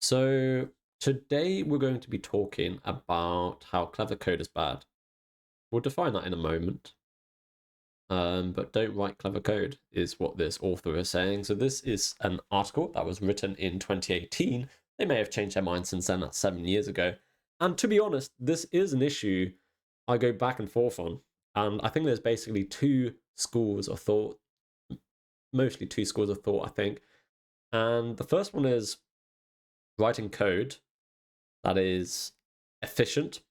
So today we're going to be talking about how clever code is bad. We'll define that in a moment. But don't write clever code is what this author is saying. So this is an article that was written in 2018. They may have changed their mind since then. That's 7 years ago. And to be honest, this is an issue I go back and forth on. And I think there's basically two schools of thought, mostly two schools of thought, I think. And the first one is writing code that is efficient,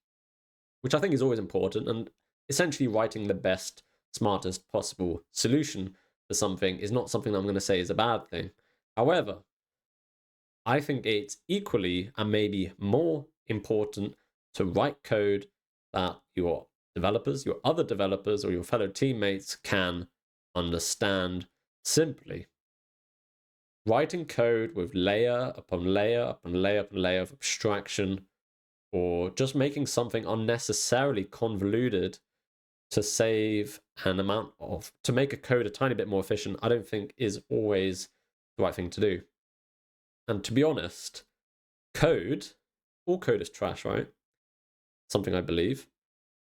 which I think is always important, and essentially writing the best, smartest possible solution for something is not something I'm going to say is a bad thing. However, I think it's equally and maybe more important to write code that your developers, your other developers, or your fellow teammates can understand simply. Writing code with layer upon layer upon layer upon layer of abstraction, or just making something unnecessarily convoluted to save an amount of, to make a code a tiny bit more efficient, I don't think is always the right thing to do. And to be honest, all code is trash, right? Something I believe.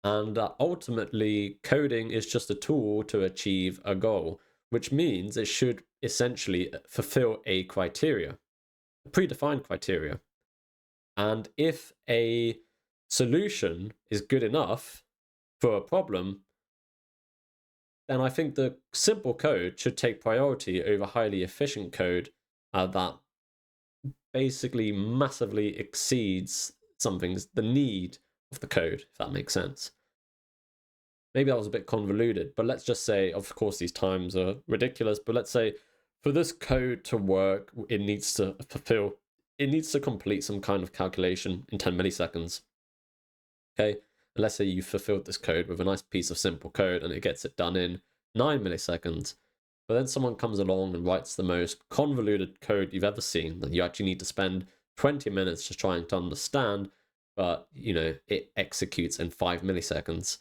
And ultimately, coding is just a tool to achieve a goal, which means it should essentially fulfill a criteria, a predefined criteria. And if a solution is good enough for a problem, then I think the simple code should take priority over highly efficient code that basically massively exceeds the need of the code, if that makes sense. Maybe that was a bit convoluted, but let's just say, of course, these times are ridiculous, but let's say for this code to work, it needs to complete some kind of calculation in 10 milliseconds. Okay, and let's say you fulfilled this code with a nice piece of simple code and it gets it done in 9 milliseconds. But then someone comes along and writes the most convoluted code you've ever seen that you actually need to spend 20 minutes just trying to understand, but it executes in 5 milliseconds.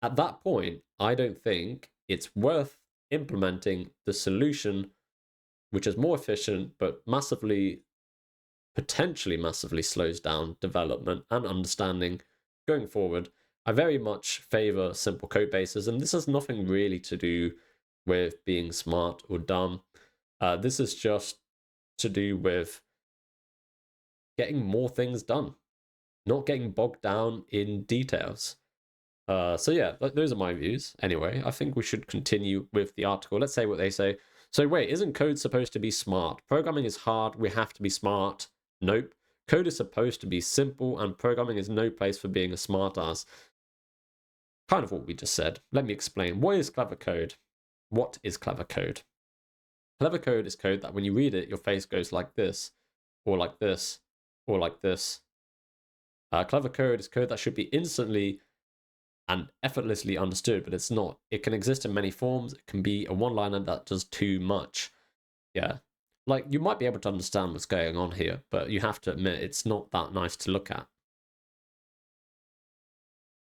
At that point, I don't think it's worth implementing the solution, which is more efficient, but potentially massively slows down development and understanding going forward. I very much favor simple code bases, and this has nothing really to do with being smart or dumb. This is just to do with getting more things done, not getting bogged down in details. So yeah, those are my views. Anyway, I think we should continue with the article. Let's say what they say. So wait, isn't code supposed to be smart? Programming is hard, we have to be smart. Nope. Code is supposed to be simple, and programming is no place for being a smartass. Kind of what we just said. Let me explain. What is clever code? What is clever code? Clever code is code that when you read it, your face goes like this, or like this, or like this. Clever code is code that should be instantly and effortlessly understood, but it's not. It can exist in many forms. It can be a one-liner that does too much. Yeah. Like, you might be able to understand what's going on here, but you have to admit it's not that nice to look at.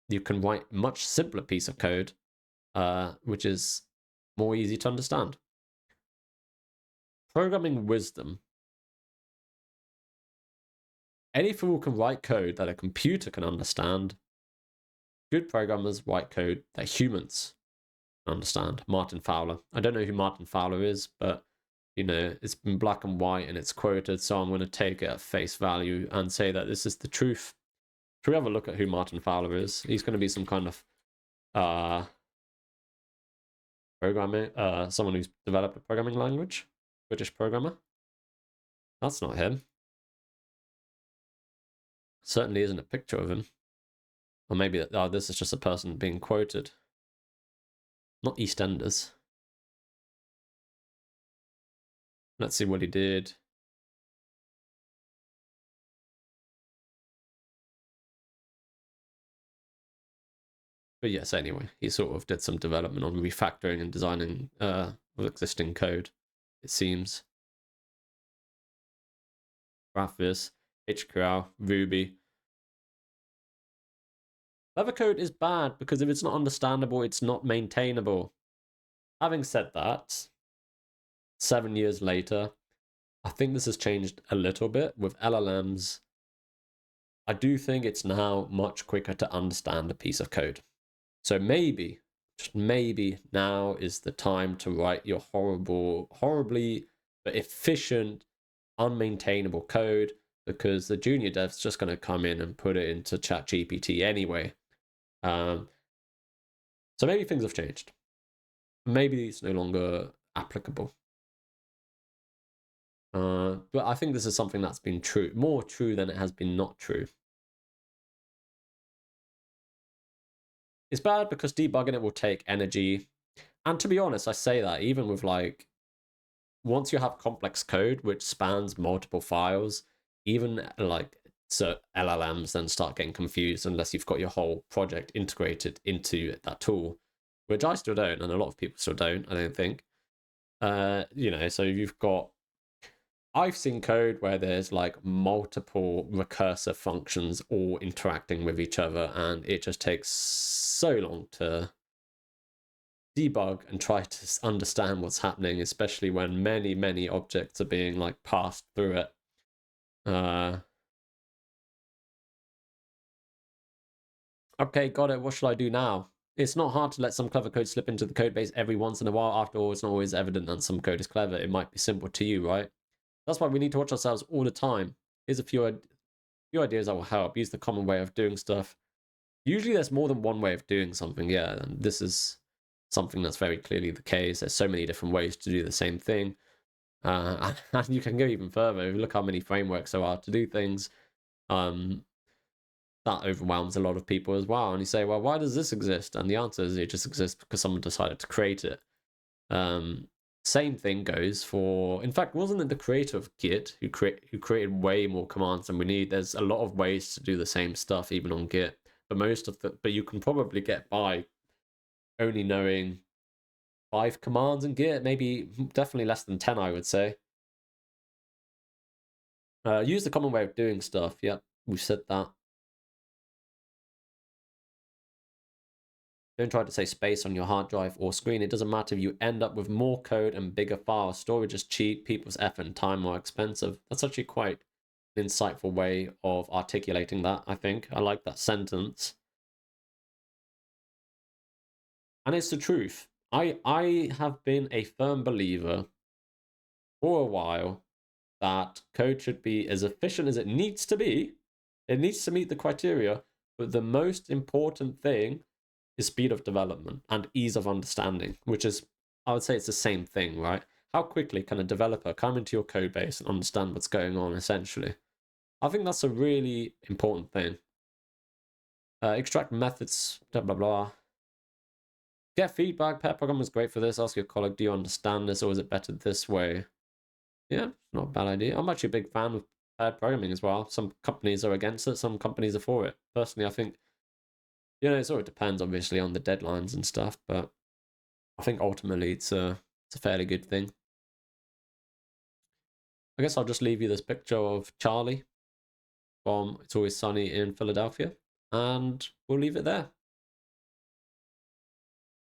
You can write a much simpler piece of code, which is more easy to understand. Programming wisdom. Any fool can write code that a computer can understand. Good programmers write code that humans understand. Martin Fowler. I don't know who Martin Fowler is, but it's in black and white and it's quoted, so I'm going to take it at face value and say that this is the truth. Should we have a look at who Martin Fowler is? He's going to be some kind of programming, someone who's developed a programming language, British programmer. That's not him. Certainly isn't a picture of him. Or maybe this is just a person being quoted. Not EastEnders. Let's see what he did. But yes, anyway, he sort of did some development on refactoring and designing of existing code, it seems. Graphis, HQL, Ruby. Clever code is bad because if it's not understandable, it's not maintainable. Having said that, 7 years later, I think this has changed a little bit with LLMs. I do think it's now much quicker to understand a piece of code. So maybe, just maybe, now is the time to write your horribly but efficient, unmaintainable code, because the junior dev's just going to come in and put it into ChatGPT anyway. So maybe things have changed. Maybe it's no longer applicable. But I think this is something that's been true, more true than it has been not true. It's bad because debugging it will take energy. And to be honest, I say that even with like, once you have complex code which spans multiple files, even like, so LLMs then start getting confused unless you've got your whole project integrated into that tool, which I still don't, and a lot of people still don't, I don't think. You know, so you've got, I've seen code where there's like multiple recursive functions all interacting with each other, and it just takes so long to debug and try to understand what's happening, especially when many objects are being like passed through it. Okay, got it. What should I do now? It's not hard to let some clever code slip into the code base every once in a while. After all, it's not always evident that some code is clever. It might be simple to you, right? That's why we need to watch ourselves all the time. Here's a few ideas that will help. Use the common way of doing stuff. Usually there's more than one way of doing something, yeah, and this is something that's very clearly the case. There's so many different ways to do the same thing. And you can go even further. Look how many frameworks there are to do things. That overwhelms a lot of people as well. And you say, well, why does this exist? And the answer is it just exists because someone decided to create it. Same thing goes for, in fact, wasn't it the creator of Git who created way more commands than we need? There's a lot of ways to do the same stuff even on Git, but you can probably get by only knowing 5 commands in Git, maybe definitely less than 10, I would say. Use the common way of doing stuff. Yep, we've said that. Don't try to save space on your hard drive or screen. It doesn't matter if you end up with more code and bigger files. Storage is cheap, people's effort and time are expensive. That's actually quite an insightful way of articulating that, I think. I like that sentence. And it's the truth. I have been a firm believer for a while that code should be as efficient as it needs to be. It needs to meet the criteria, but the most important thing is speed of development and ease of understanding, which is, I would say it's the same thing, right? How quickly can a developer come into your code base and understand what's going on, essentially? I think that's a really important thing. Extract methods, blah, blah, blah. Get feedback. Pair programming is great for this. Ask your colleague, do you understand this, or is it better this way? Yeah, not a bad idea. I'm actually a big fan of paired programming as well. Some companies are against it, some companies are for it. Personally, I think, you know, it sort of depends, obviously, on the deadlines and stuff, but I think ultimately it's a fairly good thing. I guess I'll just leave you this picture of Charlie from It's Always Sunny in Philadelphia, and we'll leave it there.